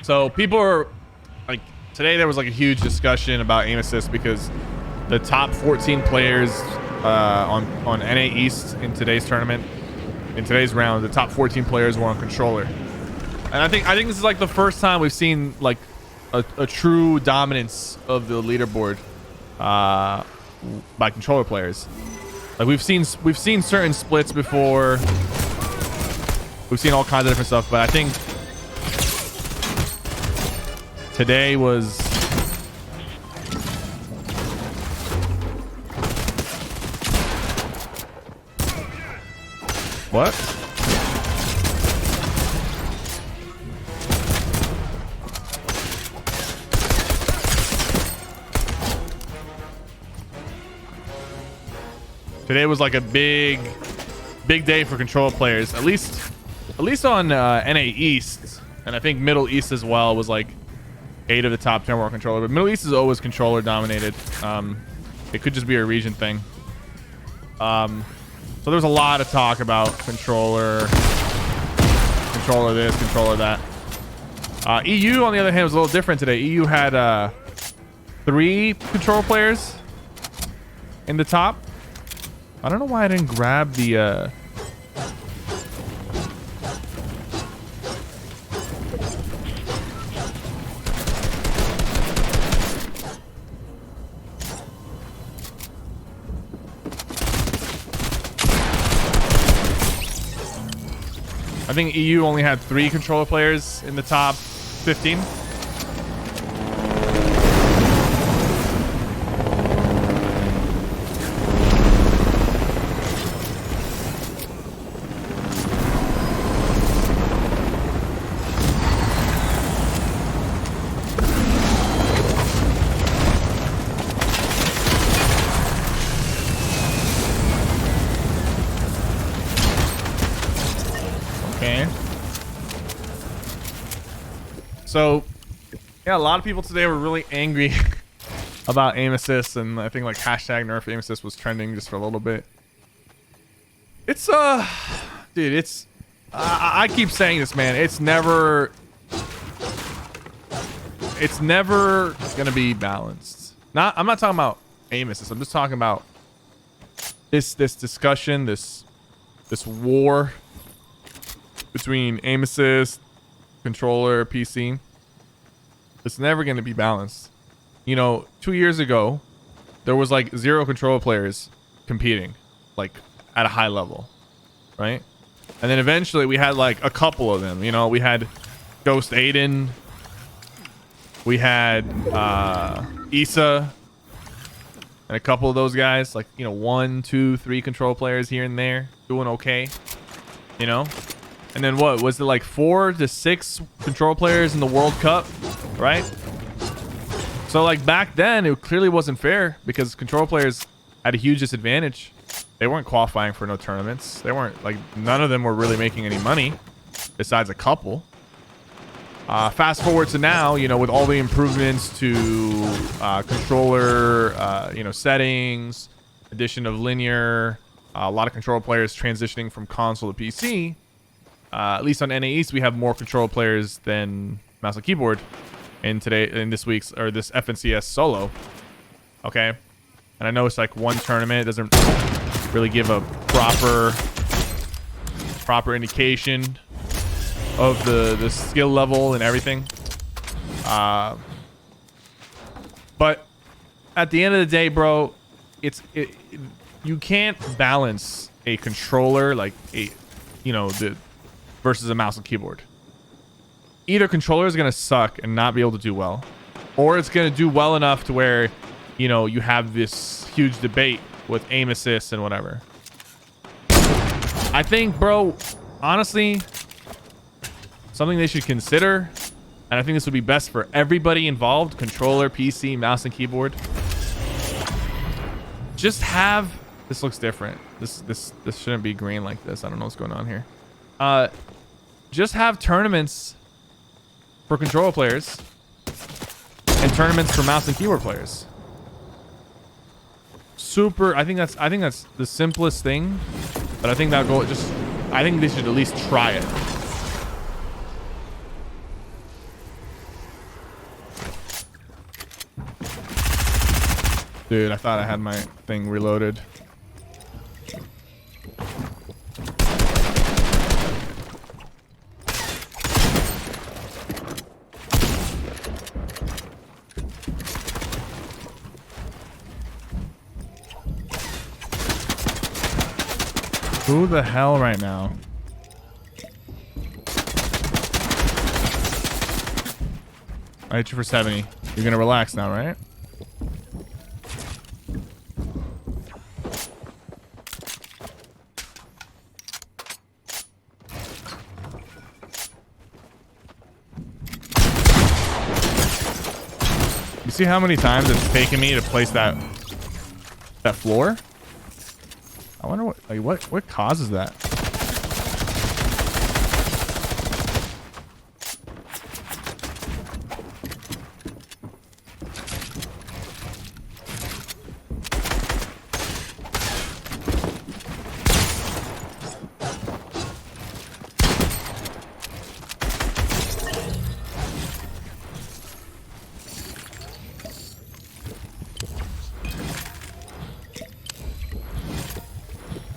So people are like, today there was like a huge discussion about aim assist because the top 14 players on NA East in today's tournament, in today's round, the top 14 players were on controller. And I think this is like the first time we've seen like a true dominance of the leaderboard by controller players. Like we've seen certain splits before. We've seen all kinds of different stuff, but I think today was what? Today was like a big day for controller players, at least on NA East, and I think Middle East as well was like 8 of the top 10 were on controller, but Middle East is always controller dominated. It could just be a region thing. So there's a lot of talk about controller this, controller that. EU on the other hand was a little different today. EU had 3 controller players in the top. I don't know why I didn't grab the I think EU only had 3 controller players in the top 15. So, yeah, a lot of people today were really angry about aim assist, and I think like hashtag nerf aim assist was trending just for a little bit. It's dude, it's I keep saying this, man. It's never gonna be balanced. I'm not talking about aim assist. I'm just talking about this discussion, this war between aim assist, controller, PC. It's never going to be balanced. You know, 2 years ago, there was like 0 controller players competing, like at a high level, right? And then eventually we had like a couple of them. You know, we had Ghost Aiden, we had Issa, and a couple of those guys, like, you know, 1, 2, 3 control players here and there doing okay, you know. And then what was it, like 4 to 6 control players in the World Cup, right? So like back then it clearly wasn't fair because control players had a huge disadvantage. They weren't qualifying for no tournaments. They weren't, like, none of them were really making any money besides a couple. Fast forward to now, you know, with all the improvements to controller, you know, settings, addition of linear, a lot of control players transitioning from console to PC. At least on NA East, we have more control players than mouse and keyboard in this week's or this FNCS solo. Okay, and I know it's like one tournament. It doesn't really give a proper indication of the skill level and everything. But at the end of the day, bro, you can't balance a controller like versus a mouse and keyboard. Either controller is going to suck and not be able to do well, or it's going to do well enough to where, you know, you have this huge debate with aim assist and whatever. I think, bro, honestly, something they should consider, and I think this would be best for everybody involved, controller, PC, mouse and keyboard. Just have, this looks different. This shouldn't be green like this. I don't know what's going on here. Just have tournaments for controller players and tournaments for mouse and keyboard players. I think that's the simplest thing, but I think that go I think they should at least try it. Dude, I thought I had my thing reloaded. Who the hell right now? I hit you for 70. You're gonna relax now, right? You see how many times it's taken me to place that floor? I wonder what causes that.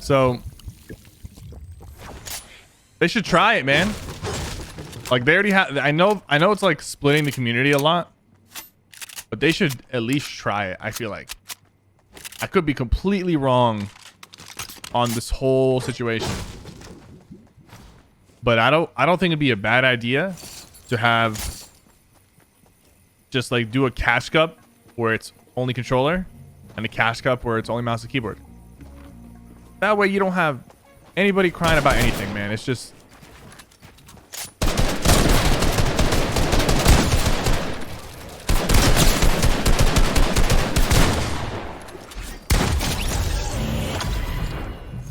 So they should try it, man. Like they already have. I know it's like splitting the community a lot, but they should at least try it. I feel like I could be completely wrong on this whole situation, but I don't think it'd be a bad idea to have just like do a cash cup where it's only controller and a cash cup where it's only mouse and keyboard. That way you don't have anybody crying about anything, man. It's just...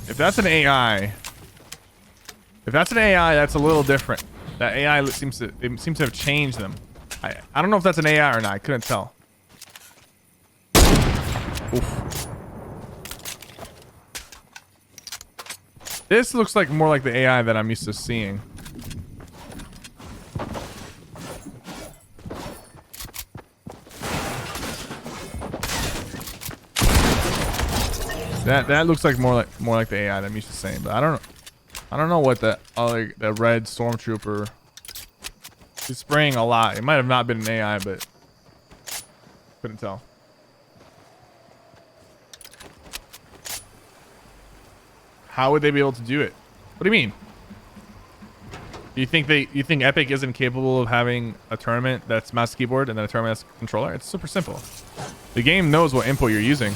If that's an AI... If that's an AI, that's a little different. That AI seems to have changed them. I don't know if that's an AI or not. I couldn't tell. Oof. This looks like more like the AI that I'm used to seeing. That looks like more like the AI that I'm used to seeing, but I don't know what that like the red stormtrooper is spraying a lot. It might have not been an AI, but couldn't tell. How would they be able to do it? What do you mean? You think Epic isn't capable of having a tournament that's mouse keyboard and then a tournament that's controller? It's super simple. The game knows what input you're using.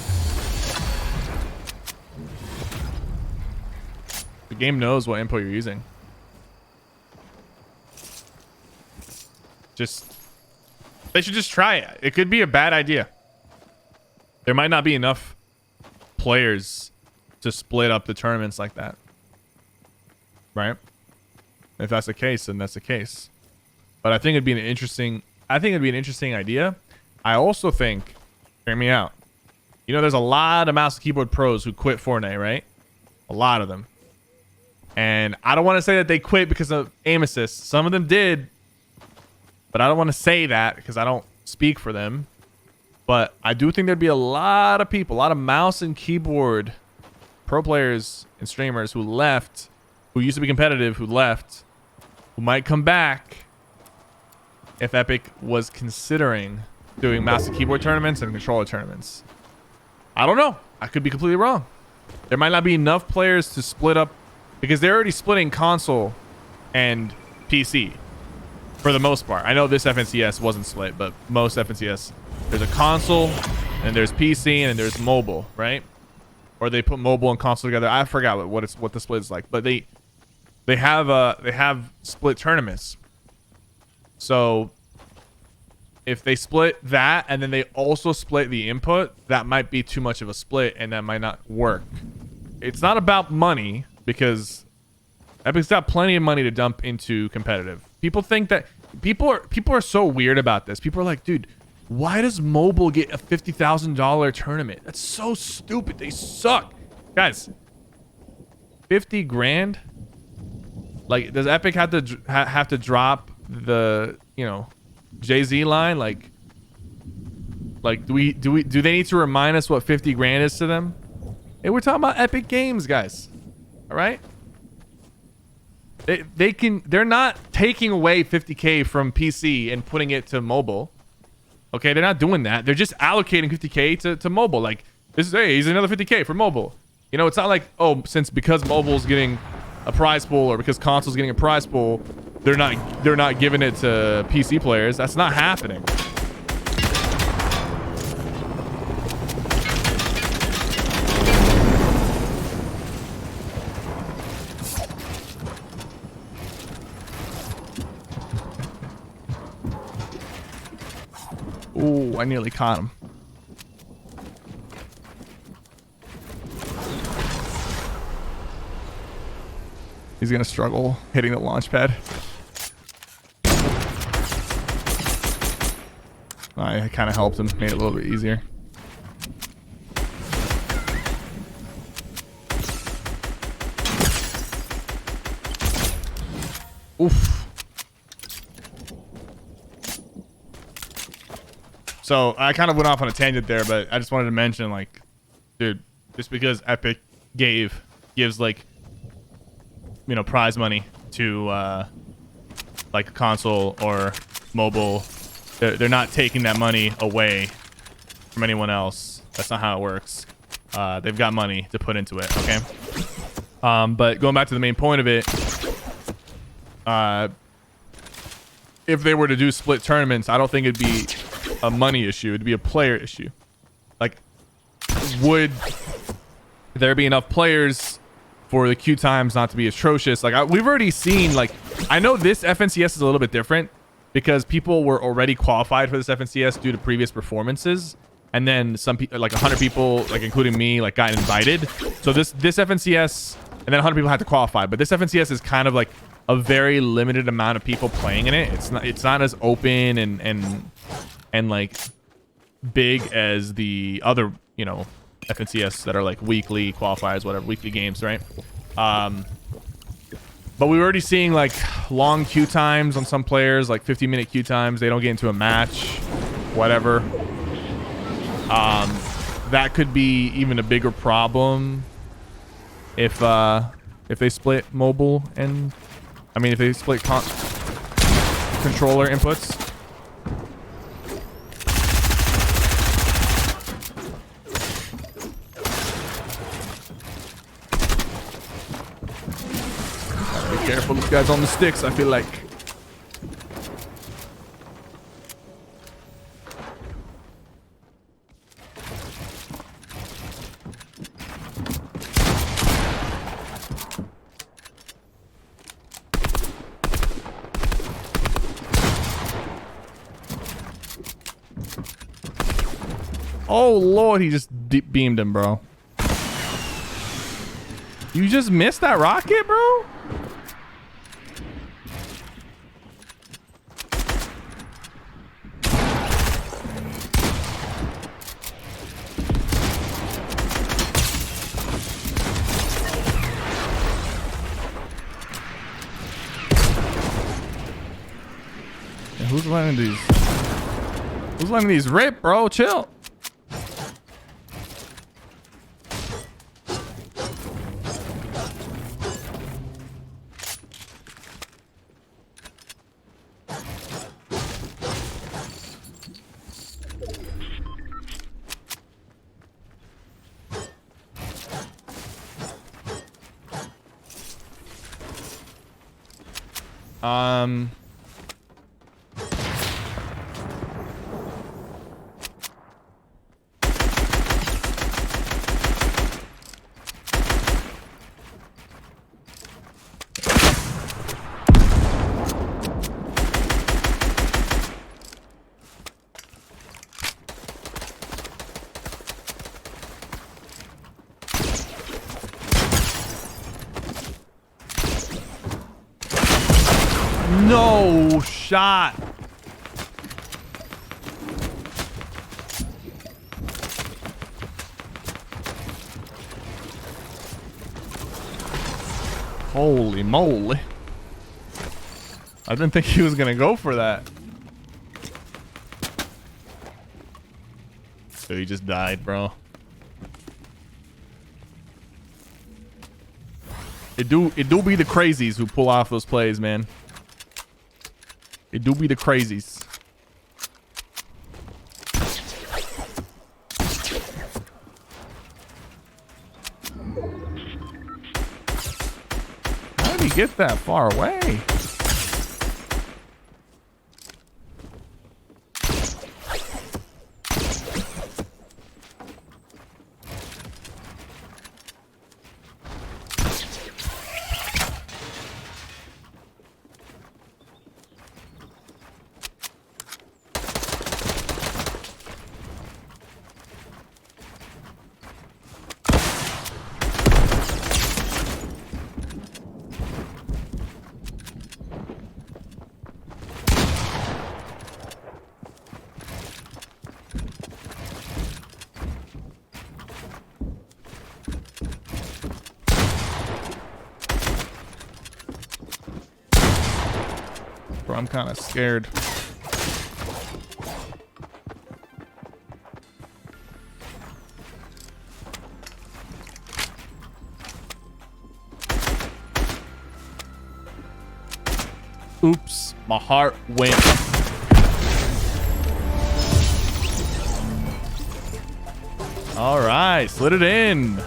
The game knows what input you're using. They should just try it. It could be a bad idea. There might not be enough players to split up the tournaments like that, right? If that's the case, then that's the case. But I think it'd be an interesting idea. I also think, hear me out, you know, there's a lot of mouse and keyboard pros who quit Fortnite, right? A lot of them. And I don't want to say that they quit because of aim assist. Some of them did, but I don't want to say that because I don't speak for them. But I do think there'd be a lot of people, a lot of mouse and keyboard pro players and streamers who left, who used to be competitive, who left, who might come back if Epic was considering doing mouse and keyboard tournaments and controller tournaments. I don't know. I could be completely wrong. There might not be enough players to split up because they're already splitting console and PC for the most part. I know this FNCS wasn't split, but most FNCS, there's a console and there's PC and there's mobile, right? Or they put mobile and console together. I forgot what the split is like, but they have split tournaments. So if they split that and then they also split the input, that might be too much of a split and that might not work. It's not about money because Epic's got plenty of money to dump into competitive. People think that people are so weird about this. People are like, dude, why does mobile get a $50,000 tournament? That's so stupid. They suck. Guys, 50 grand? Like, does Epic have to drop the, you know, Jay-Z line? Like, Like, do they need to remind us what 50 grand is to them? Hey, we're talking about Epic Games, guys. All right. They're not taking away 50K from PC and putting it to mobile. Okay, they're not doing that. They're just allocating 50K to mobile. Like, this is, hey, here's another 50K for mobile. You know, it's not like, oh, because mobile's getting a prize pool or because console's getting a prize pool, they're not giving it to PC players. That's not happening. Ooh, I nearly caught him. He's gonna struggle hitting the launch pad. I kind of helped him, made it a little bit easier. Oof. So I kind of went off on a tangent there, but I just wanted to mention, like, dude, just because Epic gives like, you know, prize money to like a console or mobile, they're not taking that money away from anyone else. That's not how it works. They've got money to put into it. Okay. But going back to the main point of it, if they were to do split tournaments, I don't think it'd be a money issue. It'd be a player issue. Like, would there be enough players for the queue times not to be atrocious? Like, we've already seen, like, I know this FNCS is a little bit different because people were already qualified for this FNCS due to previous performances, and then some people, like 100 people, like including me, like got invited. So this FNCS, and then 100 people had to qualify. But this FNCS is kind of like a very limited amount of people playing in it. It's not as open and like big as the other, you know, FNCS that are like weekly qualifiers, whatever, weekly games, right? But we were already seeing like long queue times on some players, like 50-minute queue times. They don't get into a match, whatever. That could be even a bigger problem if they split mobile and, I mean, if they split controller inputs. Be careful, this guy's on the sticks, I feel like. Oh Lord, he just deep beamed him, bro. You just missed that rocket, bro? Yeah, who's letting these? Who's letting these rip, bro? Chill. No shot. Holy moly. I didn't think he was gonna go for that. So he just died, bro. It do be the crazies who pull off those plays, man. It do be the crazies. How did he get that far away? Bro, I'm kind of scared. Oops, my heart went. All right, slid it in.